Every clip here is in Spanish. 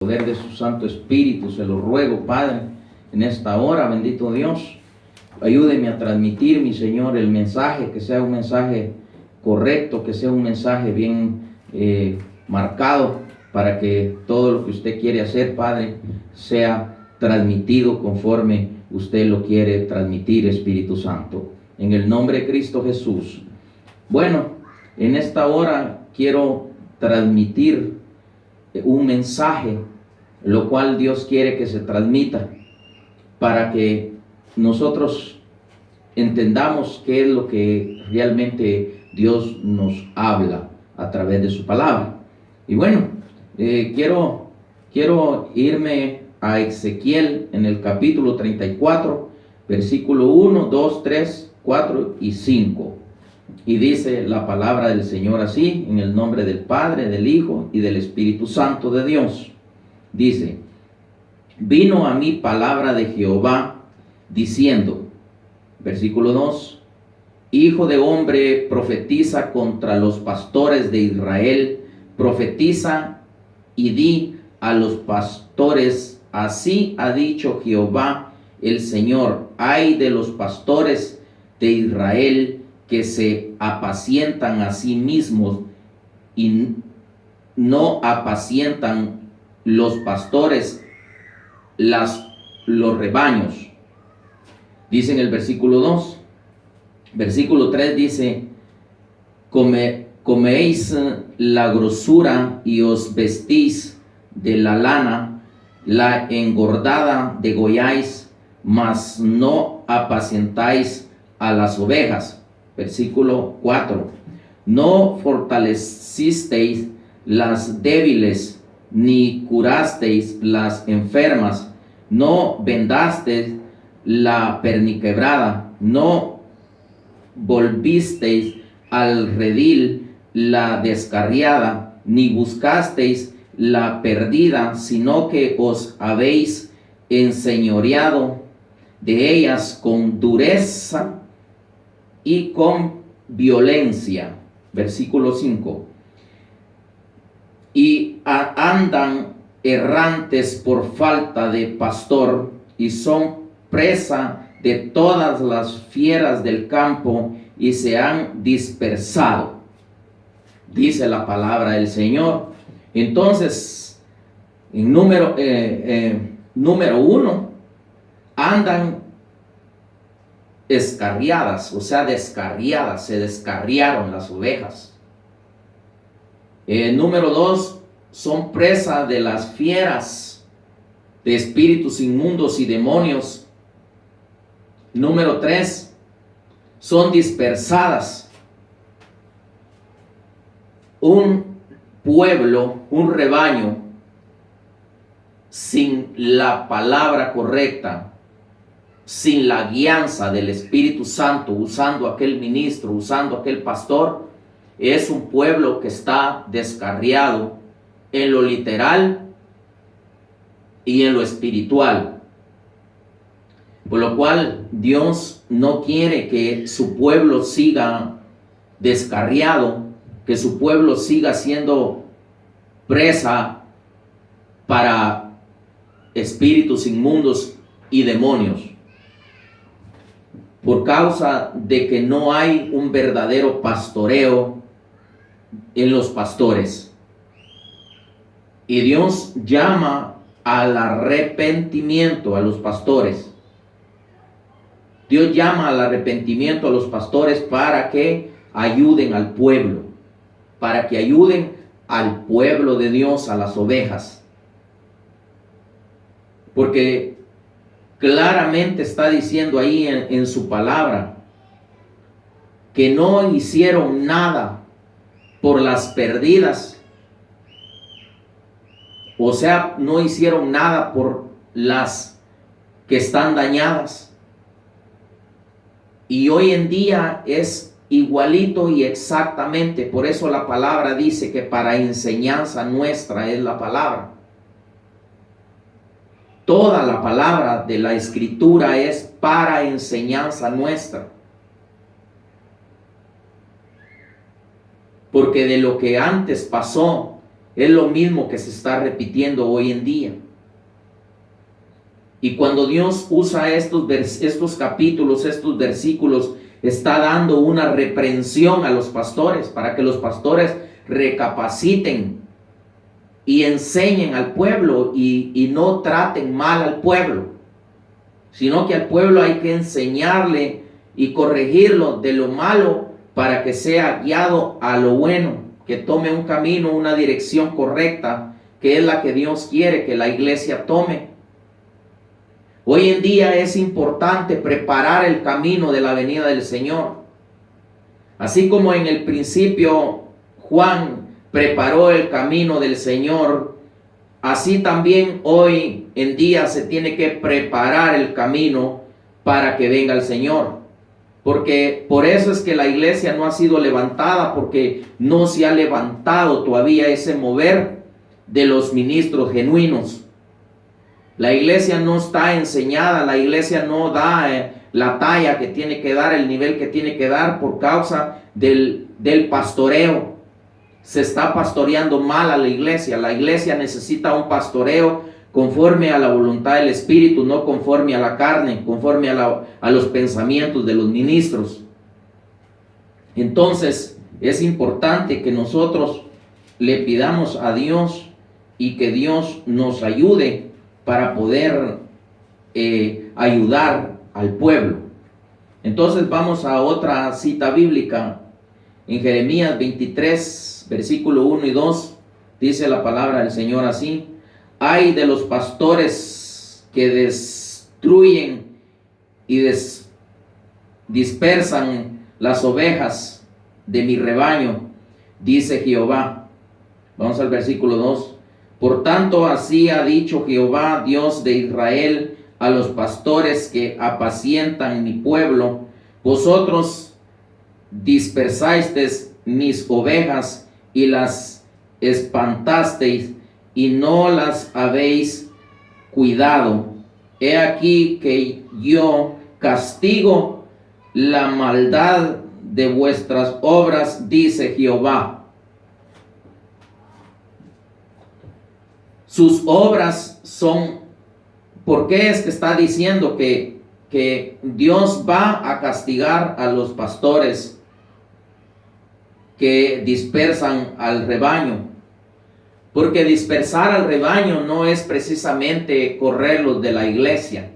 poder de su Santo Espíritu, se lo ruego, Padre, en esta hora, bendito Dios. Ayúdeme a transmitir, mi Señor, el mensaje, que sea un mensaje correcto, que sea un mensaje bien marcado, para que todo lo que usted quiere hacer, Padre, sea transmitido conforme usted lo quiere transmitir, Espíritu Santo. En el nombre de Cristo Jesús. Bueno, en esta hora quiero transmitir un mensaje, lo cual Dios quiere que se transmita, para que nosotros entendamos qué es lo que realmente Dios nos habla a través de su palabra. Y bueno, quiero irme a Ezequiel en el capítulo 34, versículo 1, 2, 3, 4 y 5. Y dice la palabra del Señor así, en el nombre del Padre, del Hijo y del Espíritu Santo de Dios. Dice: vino a mí palabra de Jehová diciendo, versículo 2, Hijo de hombre, profetiza contra los pastores de Israel, profetiza y di a los pastores, así ha dicho Jehová el Señor, ay de los pastores de Israel, que se apacientan a sí mismos y no apacientan los pastores los rebaños. Dice en el versículo 2, versículo 3 dice: coméis la grosura y os vestís de la lana, la engordada degolláis, mas no apacientáis a las ovejas. Versículo 4, no fortalecisteis las débiles, ni curasteis las enfermas, no vendasteis la perniquebrada, no volvisteis al redil la descarriada, ni buscasteis la perdida, sino que os habéis enseñoreado de ellas con dureza y con violencia. Versículo 5, y andan errantes por falta de pastor, y son presa de todas las fieras del campo, y se han dispersado, dice la palabra del Señor. Entonces, en número 1, andan descarriadas, o sea, descarriadas, se descarriaron las ovejas. Número 2, son presa de las fieras, de espíritus inmundos y demonios. Número 3, son dispersadas. Un pueblo, un rebaño, sin la palabra correcta, sin la guianza del Espíritu Santo, usando aquel ministro, usando aquel pastor, es un pueblo que está descarriado en lo literal y en lo espiritual. Por lo cual Dios no quiere que su pueblo siga descarriado, que su pueblo siga siendo presa para espíritus inmundos y demonios, por causa de que no hay un verdadero pastoreo en los pastores. Y Dios llama al arrepentimiento a los pastores. Dios llama al arrepentimiento a los pastores para que ayuden al pueblo, para que ayuden al pueblo de Dios, a las ovejas. Porque claramente está diciendo ahí en su palabra que no hicieron nada por las perdidas. O sea, no hicieron nada por las que están dañadas. Y hoy en día es igualito y exactamente. Por eso la palabra dice que para enseñanza nuestra es la palabra. Toda la palabra de la Escritura es para enseñanza nuestra. Porque de lo que antes pasó es lo mismo que se está repitiendo hoy en día. Y cuando Dios usa estos capítulos, estos versículos, está dando una reprensión a los pastores para que los pastores recapaciten y enseñen al pueblo y no traten mal al pueblo, sino que al pueblo hay que enseñarle y corregirlo de lo malo para que sea guiado a lo bueno, que tome un camino, una dirección correcta, que es la que Dios quiere que la iglesia tome. Hoy en día es importante preparar el camino de la venida del Señor. Así como en el principio Juan preparó el camino del Señor, así también hoy en día se tiene que preparar el camino para que venga el Señor. Porque por eso es que la iglesia no ha sido levantada, porque no se ha levantado todavía ese mover de los ministros genuinos. La iglesia no está enseñada, la iglesia no da la talla que tiene que dar, el nivel que tiene que dar por causa del pastoreo. Se está pastoreando mal a la iglesia. La iglesia necesita un pastoreo conforme a la voluntad del Espíritu, no conforme a la carne, conforme a los pensamientos de los ministros. Entonces es importante que nosotros le pidamos a Dios y que Dios nos ayude para poder ayudar al pueblo. Entonces vamos a otra cita bíblica. En Jeremías 23, versículo 1 y 2, dice la palabra del Señor así: ay de los pastores que destruyen y dispersan las ovejas de mi rebaño, dice Jehová. Vamos al versículo 2. Por tanto, así ha dicho Jehová, Dios de Israel, a los pastores que apacientan mi pueblo: vosotros dispersasteis mis ovejas y las espantasteis y no las habéis cuidado. He aquí que yo castigo la maldad de vuestras obras, dice Jehová. Sus obras son, ¿por qué es que está diciendo que Dios va a castigar a los pastores que dispersan al rebaño? Porque dispersar al rebaño no es precisamente correrlos de la iglesia.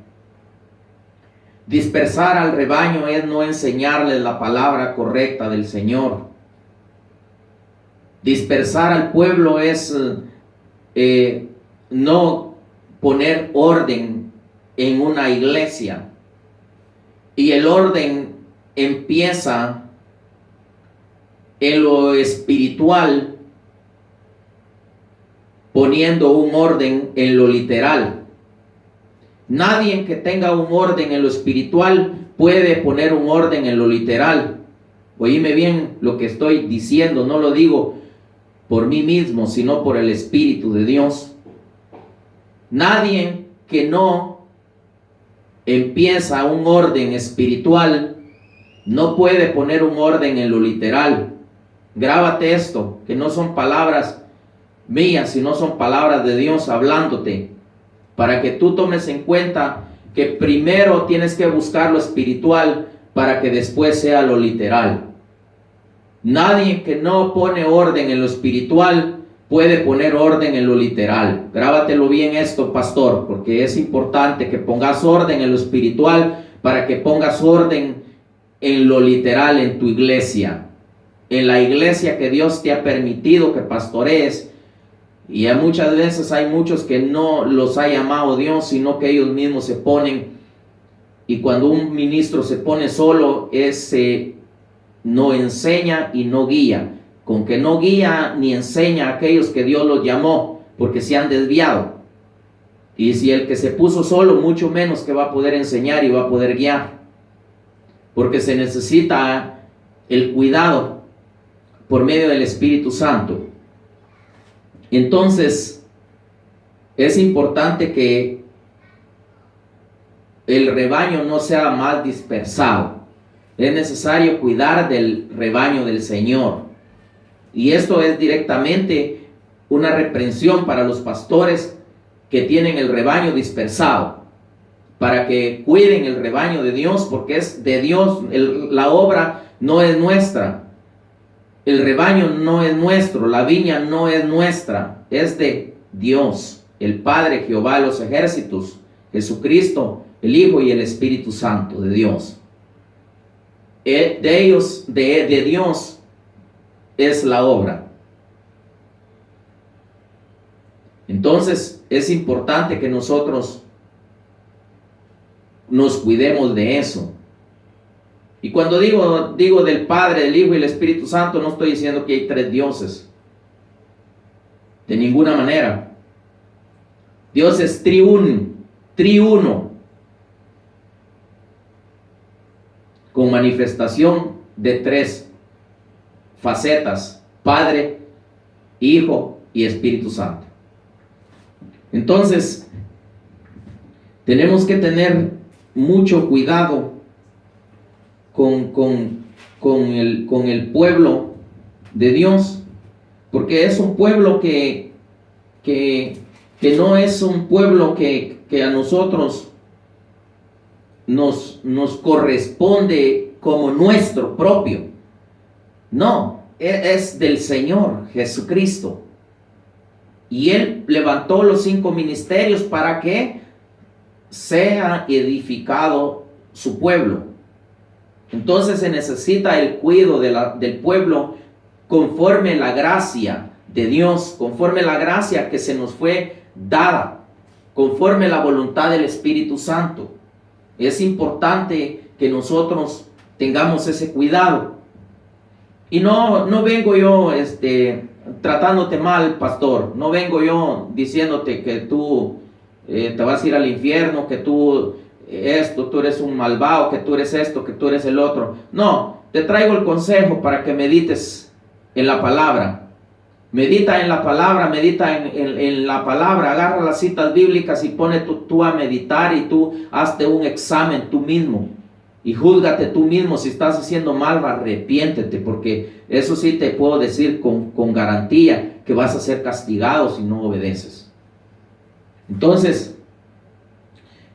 Dispersar al rebaño es no enseñarles la palabra correcta del Señor. Dispersar al pueblo es no poner orden en una iglesia. Y el orden empieza en lo espiritual, poniendo un orden en lo literal. Nadie que tenga un orden en lo espiritual puede poner un orden en lo literal. Oíme bien lo que estoy diciendo, no lo digo por mí mismo, sino por el Espíritu de Dios. Nadie que no empieza un orden espiritual no puede poner un orden en lo literal. Grábate esto, que no son palabras mías, sino son palabras de Dios hablándote, para que tú tomes en cuenta que primero tienes que buscar lo espiritual para que después sea lo literal. Nadie que no pone orden en lo espiritual puede poner orden en lo literal. Grábatelo bien esto, pastor, porque es importante que pongas orden en lo espiritual para que pongas orden en lo literal en tu iglesia. En la iglesia que Dios te ha permitido que pastorees. Y muchas veces hay muchos que no los ha llamado Dios, sino que ellos mismos se ponen. Y cuando un ministro se pone solo, no enseña y no guía. Con que no guía ni enseña a aquellos que Dios los llamó, porque se han desviado. Y si el que se puso solo, mucho menos que va a poder enseñar y va a poder guiar. Porque se necesita el cuidado por medio del Espíritu Santo. Entonces, es importante que el rebaño no sea más dispersado. Es necesario cuidar del rebaño del Señor. Y esto es directamente una reprensión para los pastores que tienen el rebaño dispersado, para que cuiden el rebaño de Dios, porque es de Dios. La obra no es nuestra, el rebaño no es nuestro, la viña no es nuestra, es de Dios, el Padre, Jehová de los ejércitos, Jesucristo, el Hijo y el Espíritu Santo de Dios. De ellos, de Dios es la obra. Entonces es importante que nosotros nos cuidemos de eso. Y cuando digo del Padre, del Hijo y el Espíritu Santo, no estoy diciendo que hay 3 dioses. De ninguna manera. Dios es triuno, con manifestación de 3 facetas: Padre, Hijo y Espíritu Santo. Entonces, tenemos que tener mucho cuidado con el pueblo de Dios, porque es un pueblo que no es un pueblo que a nosotros nos corresponde como nuestro propio. No, es del Señor Jesucristo. Y Él levantó los 5 ministerios para que sea edificado su pueblo. Entonces se necesita el cuidado del pueblo conforme la gracia de Dios, conforme la gracia que se nos fue dada, conforme la voluntad del Espíritu Santo. Es importante que nosotros tengamos ese cuidado. Y no vengo yo tratándote mal, pastor. No vengo yo diciéndote que tú te vas a ir al infierno, que tú eres un malvado, que tú eres esto, que tú eres el otro. No, te traigo el consejo para que medites en la palabra. Medita en la palabra, medita en la palabra. Agarra las citas bíblicas y pone tú a meditar, y tú hazte un examen tú mismo. Y júzgate tú mismo. Si estás haciendo mal, arrepiéntete, porque eso sí te puedo decir con garantía que vas a ser castigado si no obedeces. Entonces,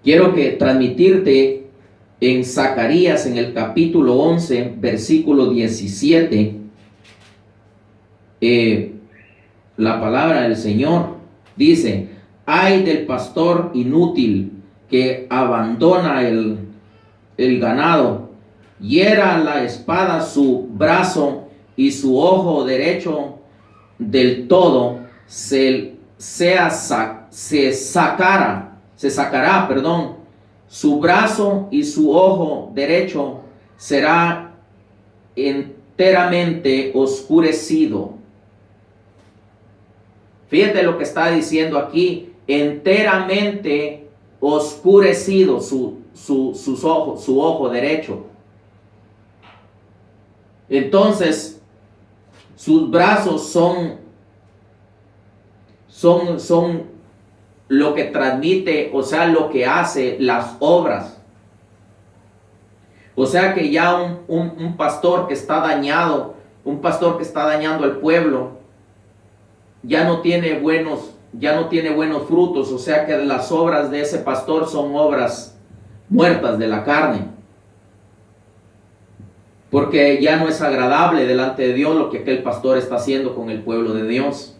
quiero transmitirte en Zacarías, en el capítulo 11, versículo 17, la palabra del Señor dice: ay del pastor inútil que abandona el ganado, hiera la espada su brazo y su ojo derecho del todo se sacará, su brazo y su ojo derecho será enteramente oscurecido. Fíjate lo que está diciendo aquí: enteramente oscurecido sus ojos, su ojo derecho. Entonces, sus brazos son lo que transmite, o sea, lo que hace las obras. O sea que ya un pastor que está dañado, un pastor que está dañando al pueblo, ya no tiene buenos frutos. O sea que las obras de ese pastor son obras muertas de la carne, porque ya no es agradable delante de Dios lo que aquel pastor está haciendo con el pueblo de Dios.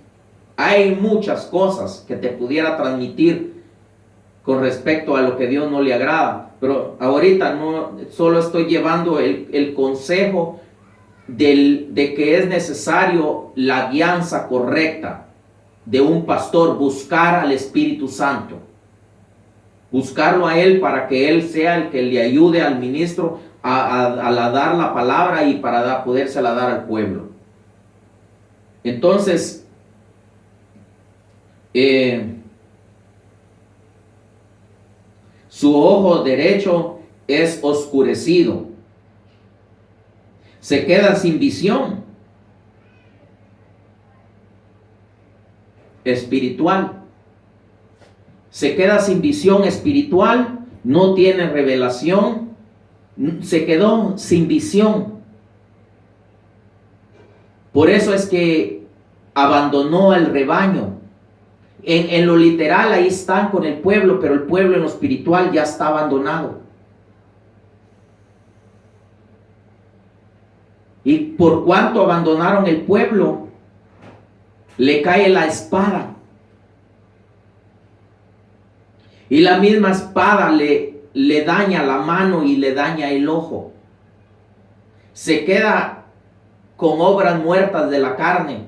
Hay muchas cosas que te pudiera transmitir con respecto a lo que Dios no le agrada, pero ahorita no, solo estoy llevando el consejo de que es necesario la guianza correcta de un pastor, buscar al Espíritu Santo, buscarlo a Él para que Él sea el que le ayude al ministro a dar la palabra y para podérsela dar al pueblo. Entonces, su ojo derecho es oscurecido, se queda sin visión espiritual, se queda sin visión espiritual, no tiene revelación, se quedó sin visión. Por eso es que abandonó el rebaño. En lo literal ahí están con el pueblo, pero el pueblo en lo espiritual ya está abandonado. Y por cuanto abandonaron el pueblo, le cae la espada. Y la misma espada le daña la mano y le daña el ojo. Se queda con obras muertas de la carne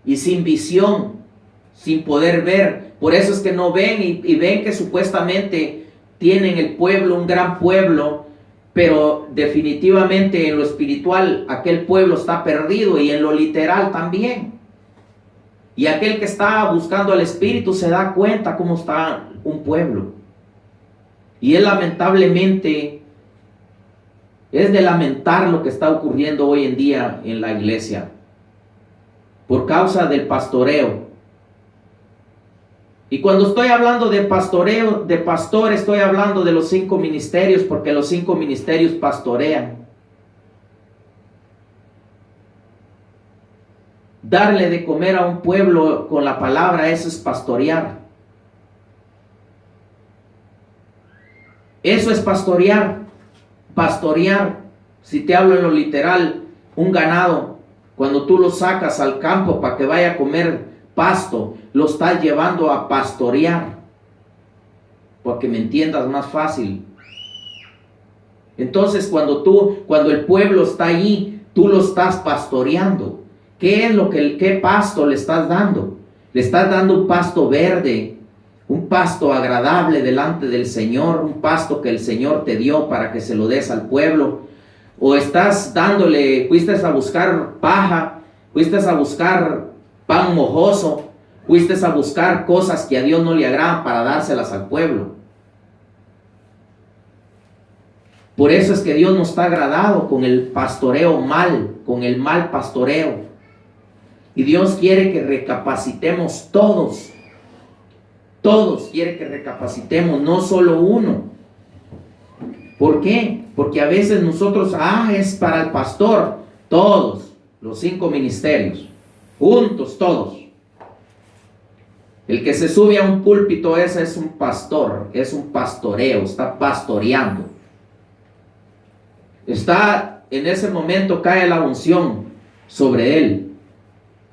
y sin visión, sin poder ver. Por eso es que no ven y ven que supuestamente tienen el pueblo, un gran pueblo, pero definitivamente en lo espiritual aquel pueblo está perdido y en lo literal también. Y aquel que está buscando al Espíritu se da cuenta cómo está un pueblo. Y es lamentablemente, es de lamentar lo que está ocurriendo hoy en día en la iglesia. Por causa del pastoreo. Y cuando estoy hablando de pastoreo, de pastor, estoy hablando de los 5 ministerios, porque los 5 ministerios pastorean. Darle de comer a un pueblo con la palabra, eso es pastorear. Eso es pastorear. Pastorear, si te hablo en lo literal, un ganado, cuando tú lo sacas al campo para que vaya a comer pasto, lo estás llevando a pastorear, porque me entiendas más fácil. Entonces cuando el pueblo está ahí, tú lo estás pastoreando. ¿Qué es qué pasto le estás dando? Le estás dando un pasto verde, un pasto agradable delante del Señor, un pasto que el Señor te dio para que se lo des al pueblo. O estás dándole, fuiste a buscar paja, fuiste a buscar pan mojoso, fuiste a buscar cosas que a Dios no le agradan para dárselas al pueblo. Por eso es que Dios no está agradado con el pastoreo mal, con el mal pastoreo. Y Dios quiere que recapacitemos todos. Todos quiere que recapacitemos, no solo uno. ¿Por qué? Porque a veces nosotros, es para el pastor. Todos, los 5 ministerios, juntos todos. El que se sube a un púlpito, ese es un pastor, es un pastoreo, está pastoreando. En ese momento cae la unción sobre él.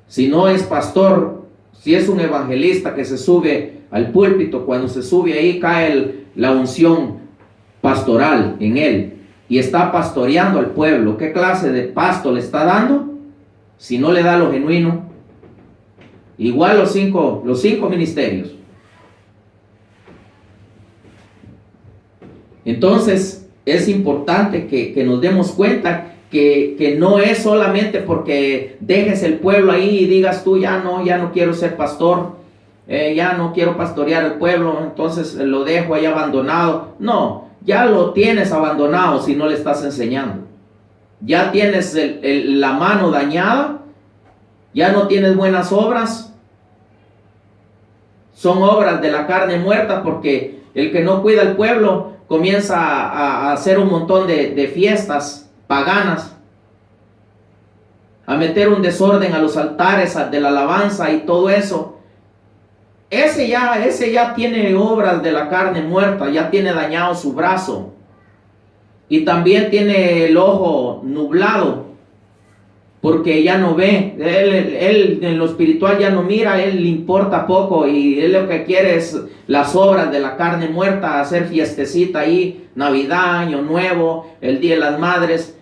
Si no es pastor, si es un evangelista que se sube al púlpito, cuando se sube ahí cae la unción pastoral en él y está pastoreando al pueblo. ¿Qué clase de pasto le está dando? Si no le da lo genuino. Igual los cinco ministerios. Entonces es importante que nos demos cuenta que no es solamente porque dejes el pueblo ahí y digas tú ya no quiero ser pastor, ya no quiero pastorear el pueblo, entonces lo dejo ahí abandonado. No, ya lo tienes abandonado si no le estás enseñando. Ya tienes la mano dañada, ya no tienes buenas obras, son obras de la carne muerta, porque el que no cuida el pueblo comienza a hacer un montón de fiestas paganas, a meter un desorden a los altares de la alabanza y todo eso. Ese ya tiene obras de la carne muerta, ya tiene dañado su brazo y también tiene el ojo nublado, porque ya no ve. Él en lo espiritual ya no mira, él le importa poco y él lo que quiere es las obras de la carne muerta, hacer fiestecita ahí, Navidad, Año Nuevo, el Día de las Madres,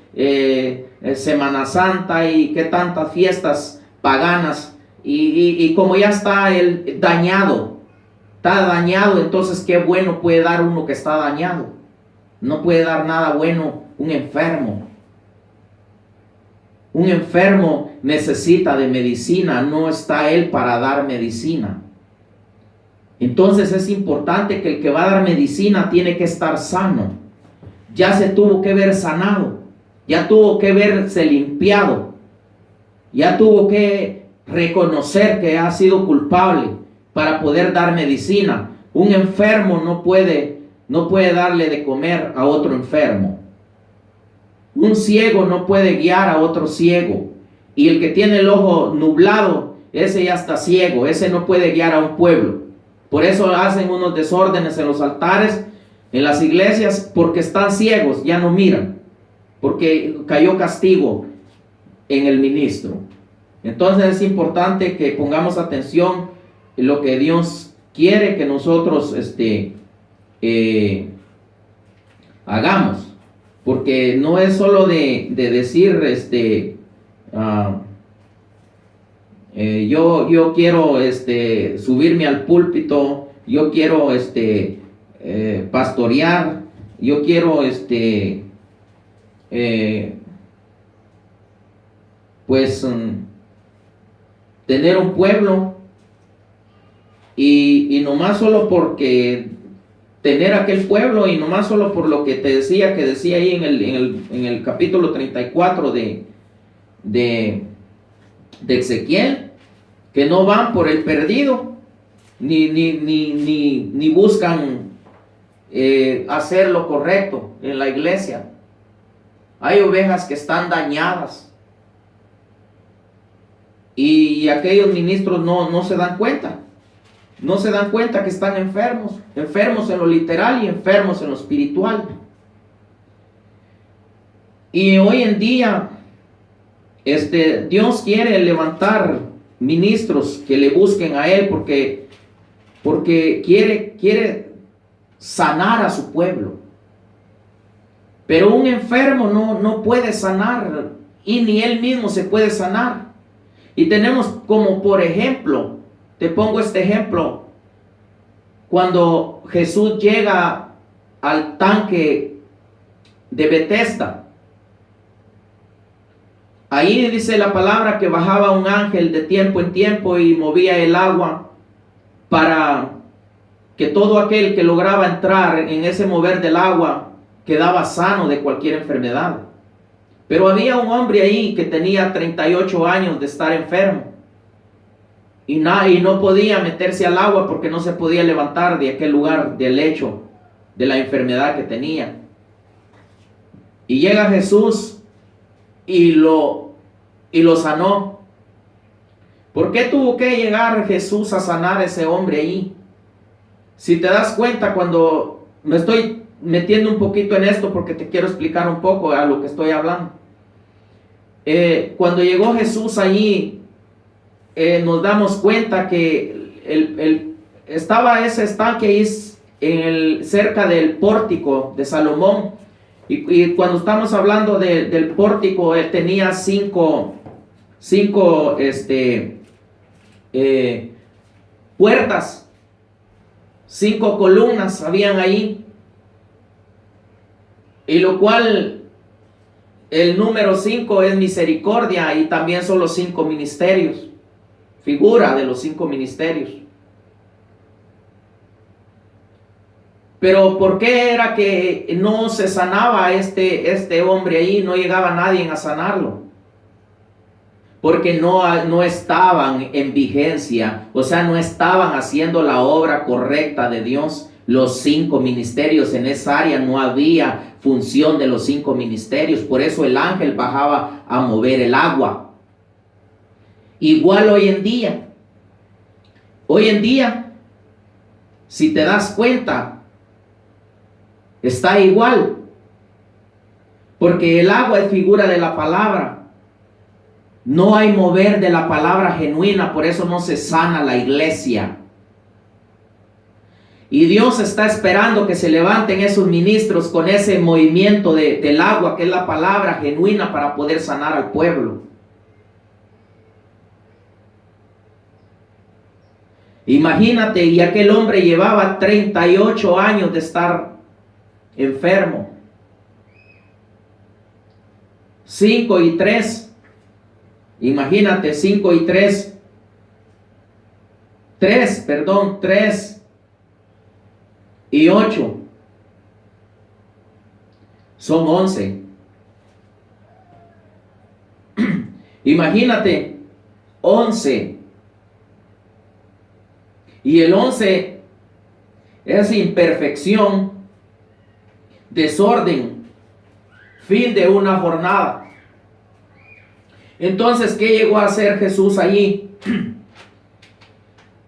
Semana Santa y qué tantas fiestas paganas. Y como ya está él dañado, entonces qué bueno puede dar uno que está dañado. No puede dar nada bueno un enfermo. Un enfermo necesita de medicina, no está él para dar medicina. Entonces es importante que el que va a dar medicina tiene que estar sano. Ya se tuvo que ver sanado, ya tuvo que verse limpiado, ya tuvo que reconocer que ha sido culpable para poder dar medicina. Un enfermo no puede darle de comer a otro enfermo. Un ciego no puede guiar a otro ciego. y el que tiene el ojo nublado, ese ya está ciego, ese no puede guiar a un pueblo. Por eso hacen unos desórdenes en los altares, en las iglesias, porque están ciegos, ya no miran, porque cayó castigo en el ministro. Entonces es importante que pongamos atención en lo que Dios quiere que nosotros hagamos, porque no es solo de decir yo quiero subirme al púlpito, yo quiero pastorear, yo quiero tener un pueblo, y nomás solo porque tener aquel pueblo, y nomás solo por lo que te decía, que decía ahí en el capítulo 34 de Ezequiel, que no van por el perdido, ni buscan hacer lo correcto en la iglesia. Hay ovejas que están dañadas, y aquellos ministros no se dan cuenta. No se dan cuenta que están enfermos en lo literal y enfermos en lo espiritual. Y hoy en día, Dios quiere levantar ministros que le busquen a Él, porque quiere sanar a su pueblo. Pero un enfermo no puede sanar, y ni él mismo se puede sanar. Y tenemos como, por ejemplo, te pongo este ejemplo, cuando Jesús llega al tanque de Betesda. Ahí dice la palabra que bajaba un ángel de tiempo en tiempo y movía el agua para que todo aquel que lograba entrar en ese mover del agua quedaba sano de cualquier enfermedad. Pero había un hombre ahí que tenía 38 años de estar enfermo. Y no podía meterse al agua porque no se podía levantar de aquel lugar, del lecho de la enfermedad que tenía. Y llega Jesús y lo sanó. ¿Por qué tuvo que llegar Jesús a sanar a ese hombre ahí? Si te das cuenta, cuando me estoy metiendo un poquito en esto, porque te quiero explicar un poco a lo que estoy hablando. Cuando llegó Jesús allí, nos damos cuenta que estaba ese estanque ahí cerca del pórtico de Salomón, y cuando estamos hablando del pórtico, él tenía cinco puertas, 5 columnas habían ahí, y lo cual el número 5 es misericordia, y también son los 5 ministerios, figura de los 5 ministerios. Pero ¿por qué era que no se sanaba este hombre ahí? No llegaba nadie a sanarlo. Porque no estaban en vigencia, o sea, no estaban haciendo la obra correcta de Dios. Los 5 ministerios en esa área, no había función de los 5 ministerios. Por eso el ángel bajaba a mover el agua. Igual hoy en día. Hoy en día, si te das cuenta, está igual. Porque el agua es figura de la palabra. No hay mover de la palabra genuina, por eso no se sana la iglesia. Y Dios está esperando que se levanten esos ministros con ese movimiento del agua, que es la palabra genuina, para poder sanar al pueblo. Imagínate, y aquel hombre llevaba 38 años de estar enfermo. 5 y 3. Imagínate, 5 y 3. 3 y 8. Son 11. Imagínate, 11. Y el 11 es imperfección, desorden, fin de una jornada. Entonces, ¿qué llegó a hacer Jesús allí?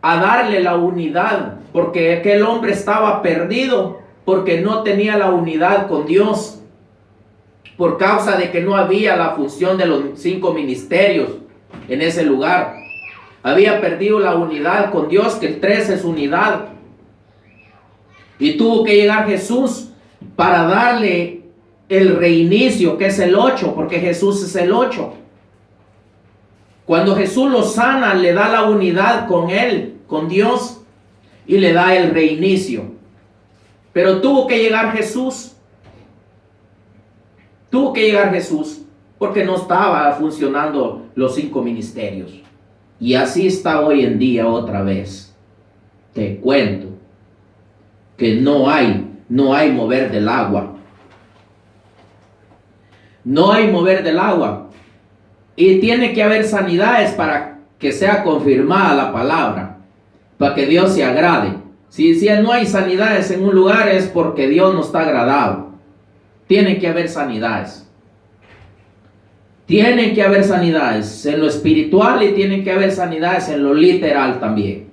A darle la unidad, porque aquel hombre estaba perdido, porque no tenía la unidad con Dios, por causa de que no había la función de los 5 ministerios en ese lugar. Había perdido la unidad con Dios, que el 3 es unidad. Y tuvo que llegar Jesús para darle el reinicio, que es el 8, porque Jesús es el 8. Cuando Jesús lo sana, le da la unidad con Él, con Dios, y le da el reinicio. Pero tuvo que llegar Jesús. Tuvo que llegar Jesús, porque no estaba funcionando los 5 ministerios. Y así está hoy en día otra vez. Te cuento que no hay mover del agua. No hay mover del agua. Y tiene que haber sanidades para que sea confirmada la palabra, para que Dios se agrade. Si no hay sanidades en un lugar es porque Dios no está agradado. Tiene que haber sanidades. Tienen que haber sanidades en lo espiritual y tienen que haber sanidades en lo literal también.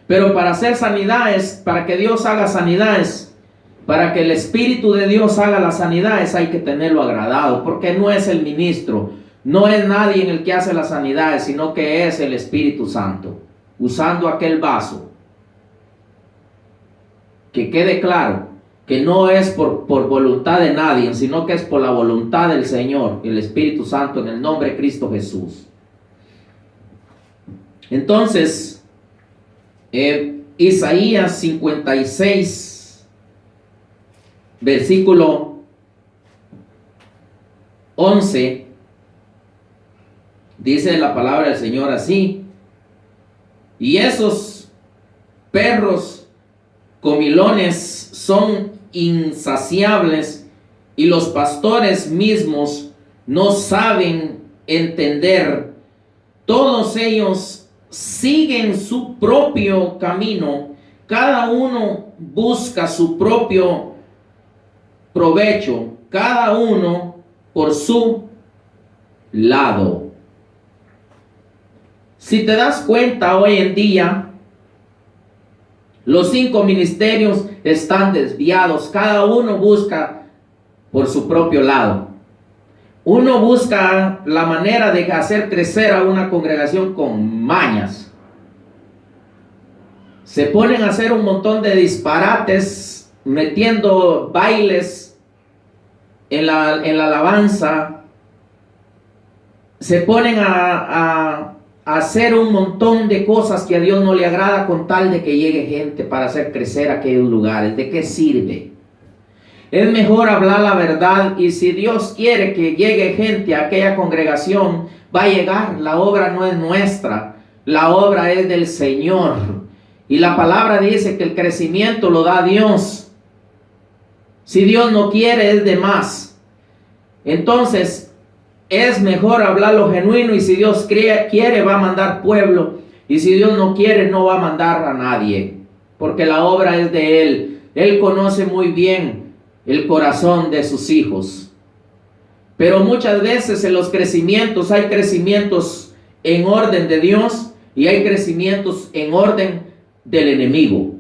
Pero para hacer sanidades, para que Dios haga sanidades, para que el Espíritu de Dios haga las sanidades, hay que tenerlo agradado, porque no es el ministro, no es nadie en el que hace las sanidades, sino que es el Espíritu Santo, usando aquel vaso. Que quede claro que no es por voluntad de nadie, sino que es por la voluntad del Señor, el Espíritu Santo, en el nombre de Cristo Jesús. Entonces, Isaías 56, versículo 11, dice la palabra del Señor así: y esos perros comilones son insaciables, y los pastores mismos no saben entender. Todos ellos siguen su propio camino, cada uno busca su propio provecho, cada uno por su lado. Si te das cuenta, hoy en día los 5 ministerios están desviados, cada uno busca por su propio lado. Uno busca la manera de hacer crecer a una congregación con mañas. Se ponen a hacer un montón de disparates, metiendo bailes en la alabanza. Se ponen a hacer un montón de cosas que a Dios no le agrada, con tal de que llegue gente para hacer crecer aquellos lugares. ¿De qué sirve? Es mejor hablar la verdad, y si Dios quiere que llegue gente a aquella congregación, va a llegar. La obra no es nuestra, la obra es del Señor. Y la palabra dice que el crecimiento lo da Dios. Si Dios no quiere, es de más. Entonces, es mejor hablar lo genuino, y si Dios quiere, va a mandar pueblo. Y si Dios no quiere, no va a mandar a nadie, porque la obra es de Él. Él conoce muy bien el corazón de sus hijos. Pero muchas veces en los crecimientos hay crecimientos en orden de Dios y hay crecimientos en orden del enemigo,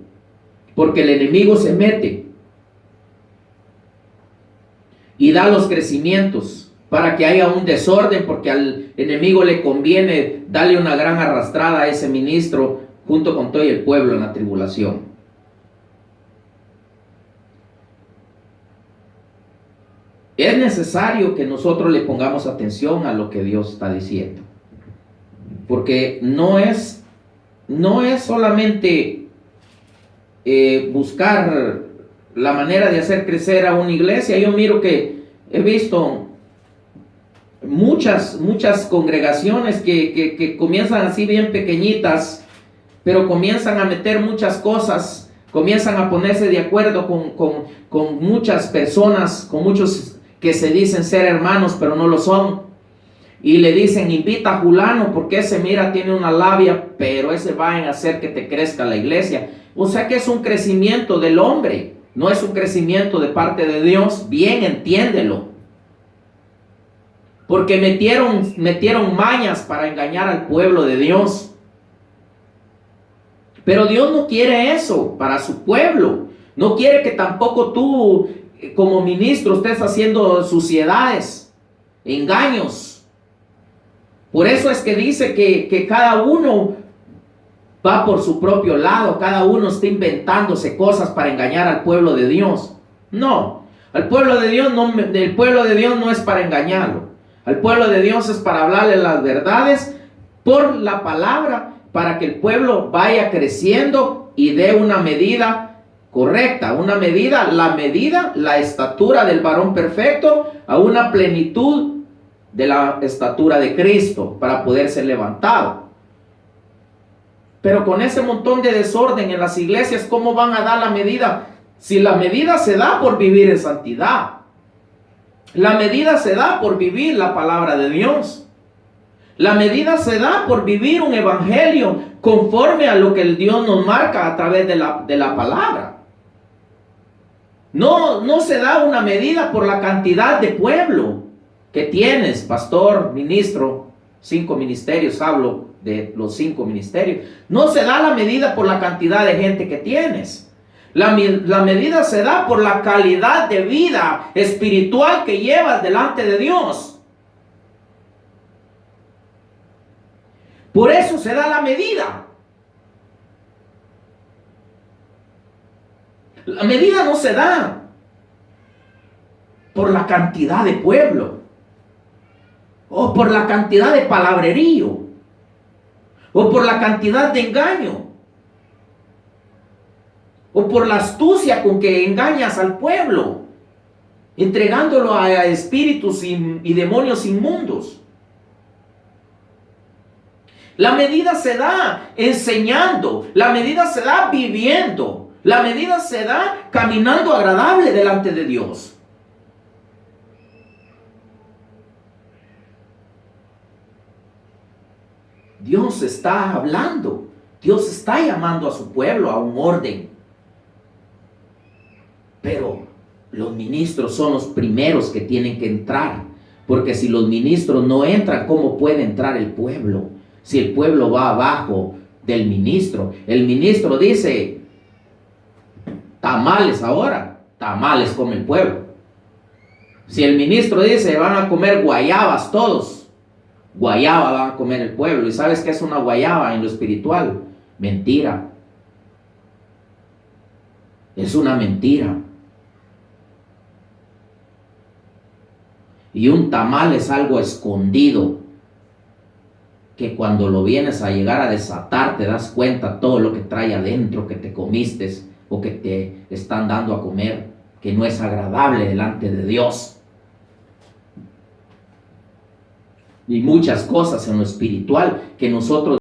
porque el enemigo se mete y da los crecimientos para que haya un desorden, porque al enemigo le conviene darle una gran arrastrada a ese ministro junto con todo el pueblo en la tribulación. Es necesario que nosotros le pongamos atención a lo que Dios está diciendo, porque no es solamente buscar la manera de hacer crecer a una iglesia. Yo miro que he visto muchas congregaciones que comienzan así bien pequeñitas, pero comienzan a meter muchas cosas, comienzan a ponerse de acuerdo con muchas personas, con muchos que se dicen ser hermanos pero no lo son, y le dicen: invita a fulano porque ese, mira, tiene una labia, pero ese va a hacer que te crezca la iglesia. O sea que es un crecimiento del hombre, no es un crecimiento de parte de Dios. Bien, entiéndelo. porque metieron mañas para engañar al pueblo de Dios. Pero Dios no quiere eso para su pueblo. No quiere que tampoco tú, como ministro, estés haciendo suciedades, engaños. Por eso es que dice que cada uno va por su propio lado, cada uno está inventándose cosas para engañar al pueblo de Dios. No, el pueblo de Dios no es para engañarlo. Al pueblo de Dios es para hablarle las verdades por la palabra, para que el pueblo vaya creciendo y dé una medida correcta, la estatura del varón perfecto, a una plenitud de la estatura de Cristo, para poder ser levantado. Pero con ese montón de desorden en las iglesias, ¿cómo van a dar la medida? Si la medida se da por vivir en santidad, la medida se da por vivir la palabra de Dios, la medida se da por vivir un evangelio conforme a lo que el Dios nos marca a través de la palabra. No se da una medida por la cantidad de pueblo que tienes, pastor, ministro. 5 ministerios, hablo de los 5 ministerios. No se da la medida por la cantidad de gente que tienes. La medida se da por la calidad de vida espiritual que llevas delante de Dios. Por eso se da la medida. La medida no se da por la cantidad de pueblo, o por la cantidad de palabrerío, o por la cantidad de engaño, o por la astucia con que engañas al pueblo, entregándolo a espíritus y demonios inmundos. La medida se da enseñando, la medida se da viviendo, la medida se da caminando agradable delante de Dios. Dios está hablando, Dios está llamando a su pueblo a un orden. Pero los ministros son los primeros que tienen que entrar, porque si los ministros no entran, ¿cómo puede entrar el pueblo? Si el pueblo va abajo del ministro, el ministro dice tamales ahora, tamales come el pueblo. Si el ministro dice van a comer guayabas todos, guayaba van a comer el pueblo. ¿Y sabes qué es una guayaba en lo espiritual? Mentira. Es una mentira. Y un tamal es algo escondido, que cuando lo vienes a llegar a desatar te das cuenta todo lo que trae adentro que te comiste o que te están dando a comer, que no es agradable delante de Dios. Y muchas cosas en lo espiritual que nosotros